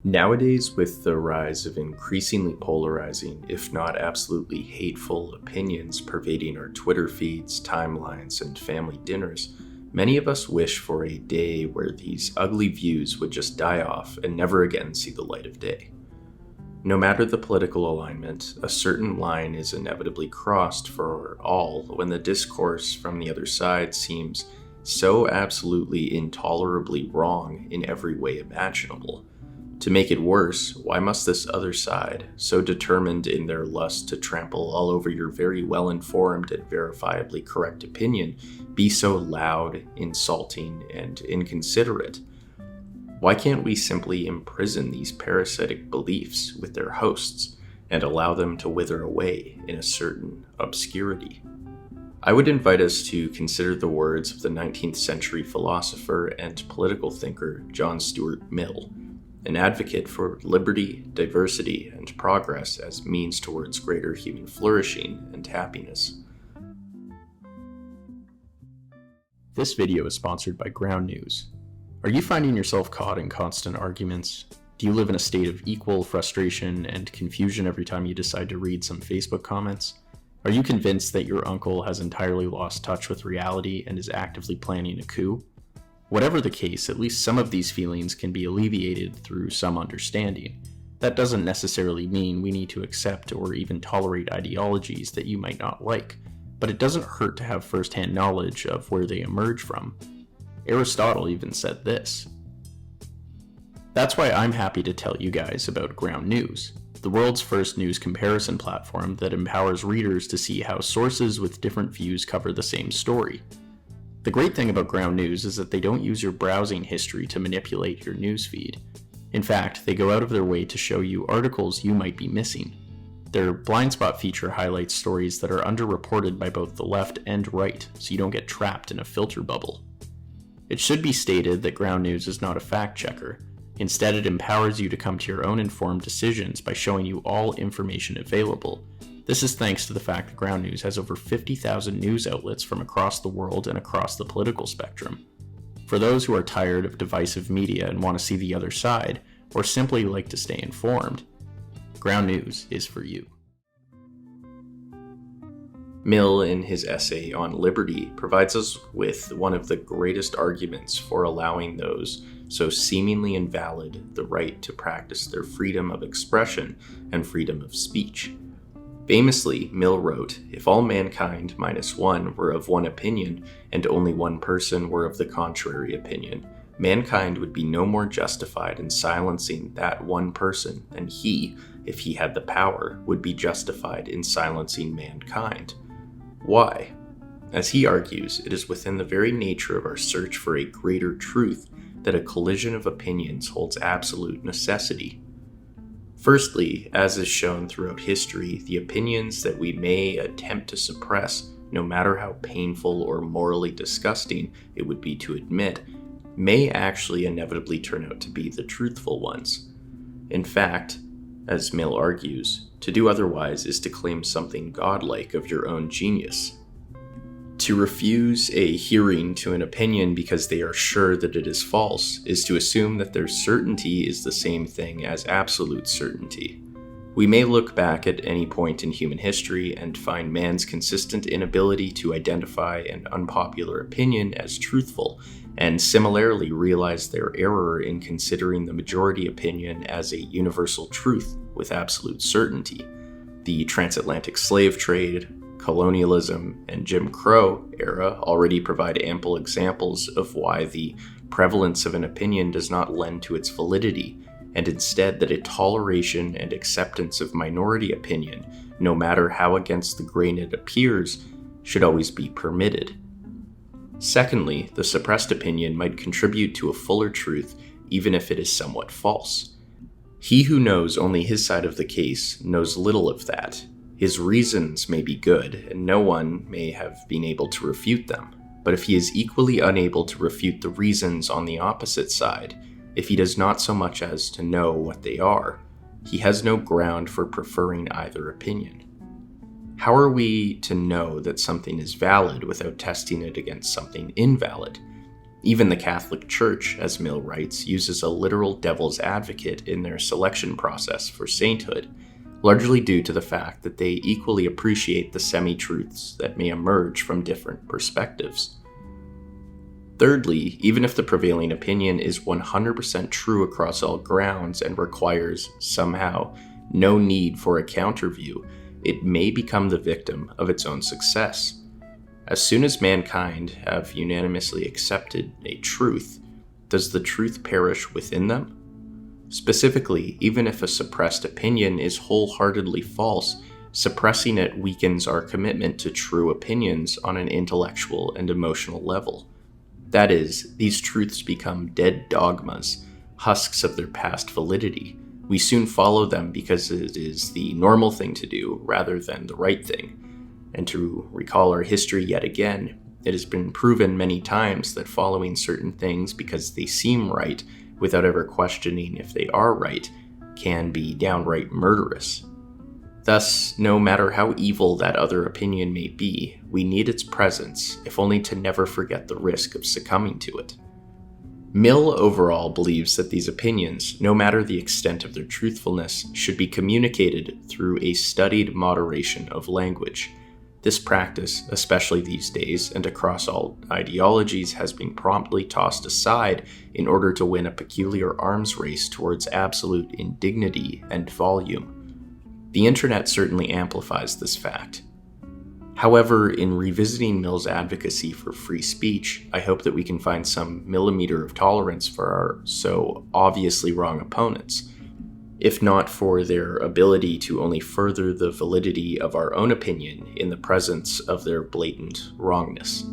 Nowadays, with the rise of increasingly polarizing, if not absolutely hateful, opinions pervading our Twitter feeds, timelines, and family dinners, many of us wish for a day where these ugly views would just die off and never again see the light of day. No matter the political alignment, a certain line is inevitably crossed for all when the discourse from the other side seems so absolutely intolerably wrong in every way imaginable. To make it worse, why must this other side, so determined in their lust to trample all over your very well-informed and verifiably correct opinion, be so loud, insulting, and inconsiderate? Why can't we simply imprison these parasitic beliefs with their hosts and allow them to wither away in a certain obscurity? I would invite us to consider the words of the 19th century philosopher and political thinker John Stuart Mill, an advocate for liberty, diversity, and progress as means towards greater human flourishing and happiness. This video is sponsored by Ground News. Are you finding yourself caught in constant arguments? Do you live in a state of equal frustration and confusion every time you decide to read some Facebook comments? Are you convinced that your uncle has entirely lost touch with reality and is actively planning a coup? Whatever the case, at least some of these feelings can be alleviated through some understanding. That doesn't necessarily mean we need to accept or even tolerate ideologies that you might not like, but it doesn't hurt to have first-hand knowledge of where they emerge from. Aristotle even said this. That's why I'm happy to tell you guys about Ground News, the world's first news comparison platform that empowers readers to see how sources with different views cover the same story. The great thing about Ground News is that they don't use your browsing history to manipulate your newsfeed. In fact, they go out of their way to show you articles you might be missing. Their blind spot feature highlights stories that are underreported by both the left and right, so you don't get trapped in a filter bubble. It should be stated that Ground News is not a fact checker. Instead, it empowers you to come to your own informed decisions by showing you all information available. This is thanks to the fact that Ground News has over 50,000 news outlets from across the world and across the political spectrum. For those who are tired of divisive media and want to see the other side, or simply like to stay informed, Ground News is for you. Mill, in his essay on liberty, provides us with one of the greatest arguments for allowing those so seemingly invalid the right to practice their freedom of expression and freedom of speech. Famously, Mill wrote, "If all mankind minus one were of one opinion, and only one person were of the contrary opinion, mankind would be no more justified in silencing that one person than he, if he had the power, would be justified in silencing mankind." Why? As he argues, it is within the very nature of our search for a greater truth that a collision of opinions holds absolute necessity. Firstly, as is shown throughout history, the opinions that we may attempt to suppress, no matter how painful or morally disgusting it would be to admit, may actually inevitably turn out to be the truthful ones. In fact, as Mill argues, to do otherwise is to claim something godlike of your own genius. To refuse a hearing to an opinion because they are sure that it is false is to assume that their certainty is the same thing as absolute certainty. We may look back at any point in human history and find man's consistent inability to identify an unpopular opinion as truthful, and similarly realize their error in considering the majority opinion as a universal truth with absolute certainty. The transatlantic slave trade, colonialism, and Jim Crow era already provide ample examples of why the prevalence of an opinion does not lend to its validity, and instead that a toleration and acceptance of minority opinion, no matter how against the grain it appears, should always be permitted. Secondly, the suppressed opinion might contribute to a fuller truth even if it is somewhat false. He who knows only his side of the case knows little of that. His reasons may be good, and no one may have been able to refute them. But if he is equally unable to refute the reasons on the opposite side, if he does not so much as to know what they are, he has no ground for preferring either opinion. How are we to know that something is valid without testing it against something invalid? Even the Catholic Church, as Mill writes, uses a literal devil's advocate in their selection process for sainthood, largely due to the fact that they equally appreciate the semi-truths that may emerge from different perspectives. Thirdly, even if the prevailing opinion is 100% true across all grounds and requires, somehow, no need for a counterview, it may become the victim of its own success. As soon as mankind have unanimously accepted a truth, does the truth perish within them? Specifically, even if a suppressed opinion is wholeheartedly false, suppressing it weakens our commitment to true opinions on an intellectual and emotional level. That is, these truths become dead dogmas, husks of their past validity. We soon follow them because it is the normal thing to do rather than the right thing. And to recall our history yet again, it has been proven many times that following certain things because they seem right, without ever questioning if they are right, can be downright murderous. Thus, no matter how evil that other opinion may be, we need its presence, if only to never forget the risk of succumbing to it. Mill overall believes that these opinions, no matter the extent of their truthfulness, should be communicated through a studied moderation of language. This practice, especially these days and across all ideologies, has been promptly tossed aside in order to win a peculiar arms race towards absolute indignity and volume. The internet certainly amplifies this fact. However, in revisiting Mill's advocacy for free speech, I hope that we can find some millimeter of tolerance for our so obviously wrong opponents, if not for their ability to only further the validity of our own opinion in the presence of their blatant wrongness.